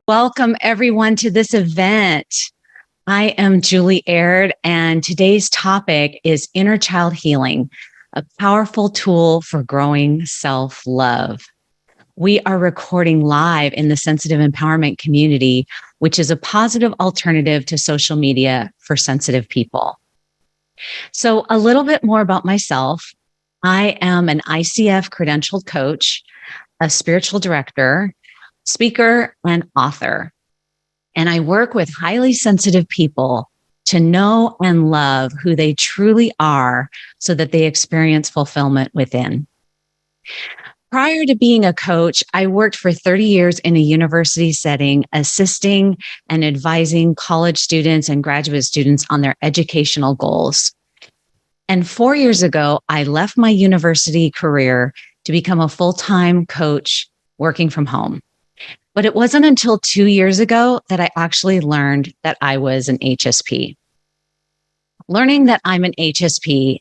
Welcome everyone to this event. I am Julie Bjelland, and today's topic is inner child healing, a powerful tool for growing self-love. We are recording live in the sensitive empowerment community, which is a positive alternative to social media for sensitive people. So a little bit more about myself. I am an ICF credentialed coach, a spiritual director, speaker, and author. And I work with highly sensitive people to know and love who they truly are so that they experience fulfillment within. Prior to being a coach, I worked for 30 years in a university setting, assisting and advising college students and graduate students on their educational goals. And 4 years ago, I left my university career to become a full-time coach working from home. But it wasn't until 2 years ago that I actually learned that I was an HSP. Learning that I'm an HSP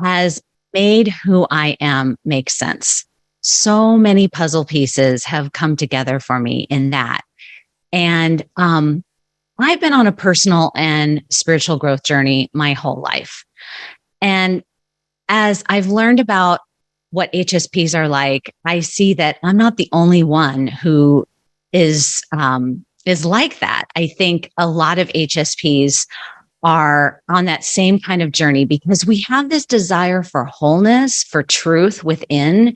has made who I am make sense. So many puzzle pieces have come together for me in that. And I've been on a personal and spiritual growth journey my whole life. And as I've learned about what HSPs are like, I see that I'm not the only one who is like that. I think a lot of HSPs are on that same kind of journey because we have this desire for wholeness, for truth within,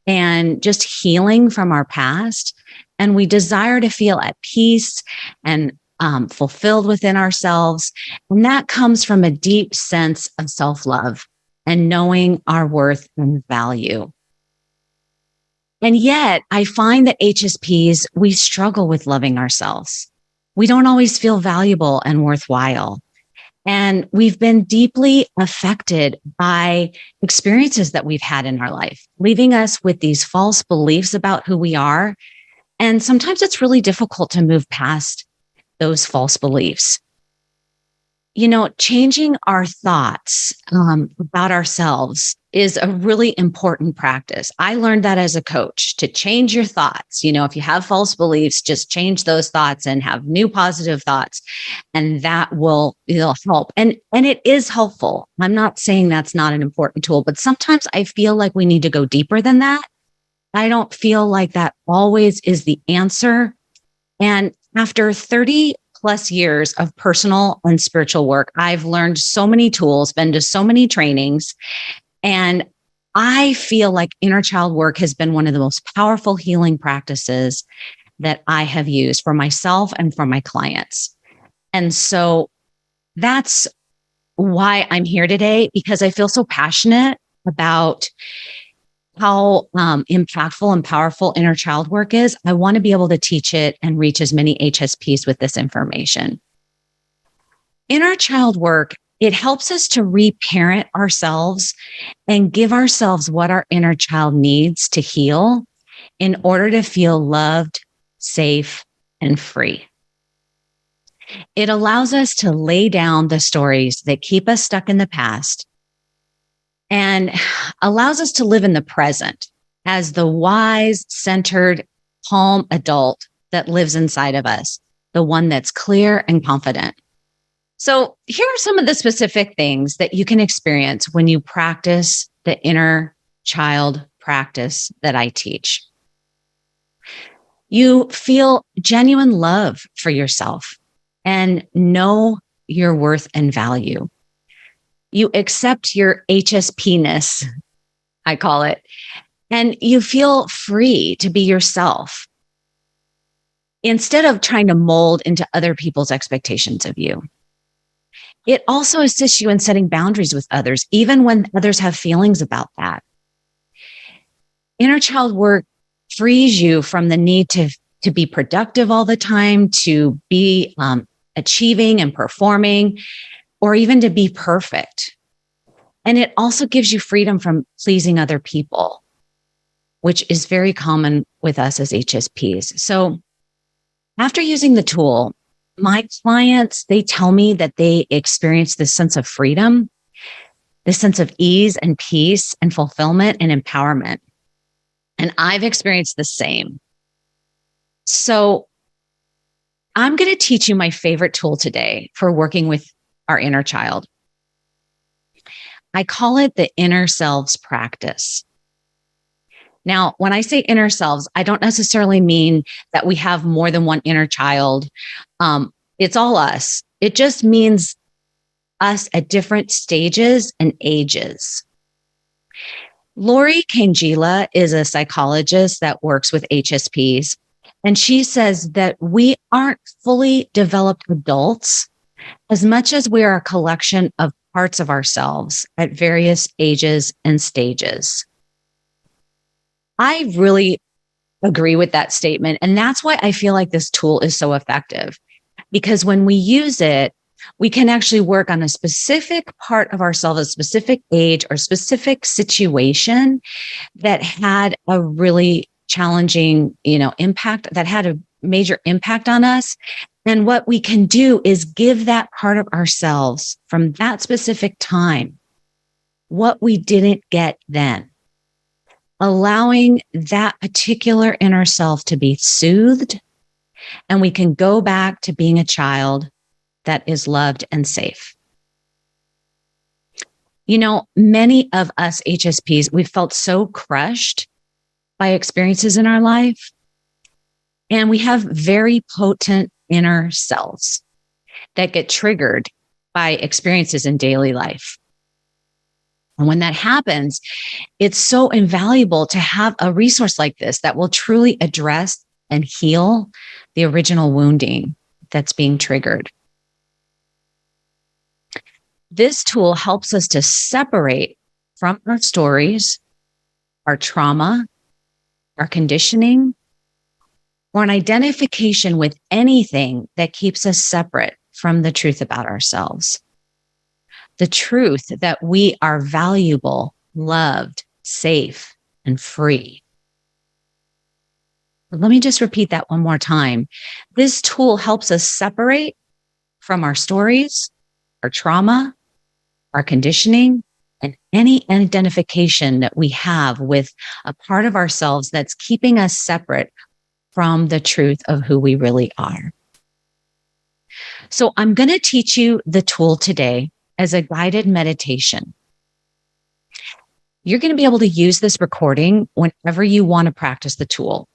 and just healing from our past. And we desire to feel at peace and fulfilled within ourselves. And that comes from a deep sense of self-love and knowing our worth and value. And yet I find that HSPs, we struggle with loving ourselves. We don't always feel valuable and worthwhile. And we've been deeply affected by experiences that we've had in our life, leaving us with these false beliefs about who we are. And sometimes it's really difficult to move past those false beliefs. You know, changing our thoughts about ourselves is a really important practice. I learned that as a coach, to change your thoughts. You know, if you have false beliefs, just change those thoughts and have new positive thoughts, and that it'll help. And it is helpful. I'm not saying that's not an important tool, but sometimes I feel like we need to go deeper than that. I don't feel like that always is the answer. And after 30 plus years of personal and spiritual work, I've learned so many tools, been to so many trainings, and I feel like inner child work has been one of the most powerful healing practices that I have used for myself and for my clients. And so that's why I'm here today, because I feel so passionate about how impactful and powerful inner child work is. I want to be able to teach it and reach as many HSPs with this information. Inner child work, it helps us to reparent ourselves and give ourselves what our inner child needs to heal in order to feel loved, safe, and free. It allows us to lay down the stories that keep us stuck in the past and allows us to live in the present as the wise, centered, calm adult that lives inside of us, the one that's clear and confident. So here are some of the specific things that you can experience when you practice the inner child practice that I teach. You feel genuine love for yourself and know your worth and value. You accept your HSP-ness, I call it, and you feel free to be yourself instead of trying to mold into other people's expectations of you. It also assists you in setting boundaries with others, even when others have feelings about that. Inner child work frees you from the need to be productive all the time, to be achieving and performing, or even to be perfect. And it also gives you freedom from pleasing other people, which is very common with us as HSPs. So after using the tool, my clients, they tell me that they experience this sense of freedom, this sense of ease and peace and fulfillment and empowerment. And I've experienced the same. So I'm going to teach you my favorite tool today for working with our inner child. I call it the inner selves practice. Now, when I say inner selves, I don't necessarily mean that we have more than one inner child. It's all us. It just means us at different stages and ages. Lori Kangela is a psychologist that works with HSPs, and she says that we aren't fully developed adults as much as we are a collection of parts of ourselves at various ages and stages. I really agree with that statement. And that's why I feel like this tool is so effective, because when we use it, we can actually work on a specific part of ourselves, a specific age or specific situation that had a really challenging, impact, that had a major impact on us. And what we can do is give that part of ourselves from that specific time what we didn't get then, allowing that particular inner self to be soothed, and we can go back to being a child that is loved and safe. Many of us HSPs, we felt so crushed by experiences in our life, and we have very potent inner selves that get triggered by experiences in daily life. And when that happens, it's so invaluable to have a resource like this that will truly address and heal the original wounding that's being triggered. This tool helps us to separate from our stories, our trauma, our conditioning, or an identification with anything that keeps us separate from the truth about ourselves. The truth that we are valuable, loved, safe, and free. Let me just repeat that one more time. This tool helps us separate from our stories, our trauma, our conditioning, and any identification that we have with a part of ourselves that's keeping us separate from the truth of who we really are. So I'm going to teach you the tool today as a guided meditation. You're going to be able to use this recording whenever you want to practice the tool.